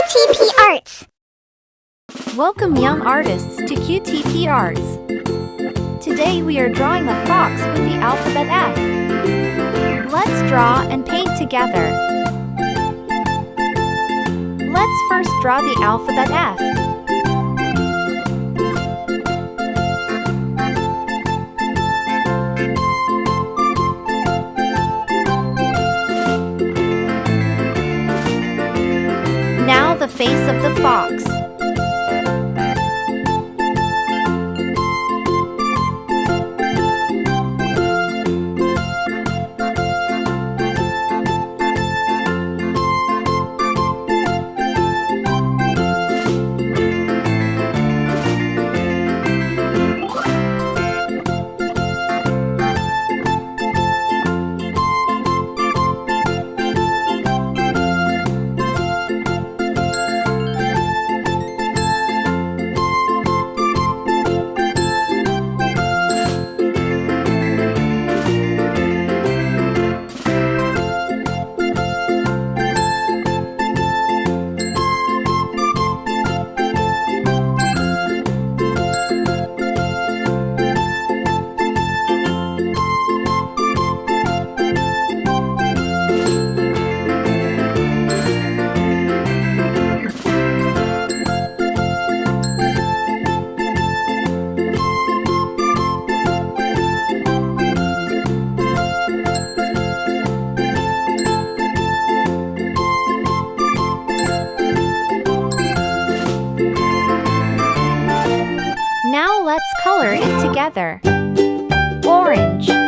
QTP ARTS. Welcome young artists to QTP Arts. Today we are drawing a fox with the alphabet F. Let's draw and paint together. Let's first draw the alphabet F. Now the face of the fox. Now let's color it together. Orange.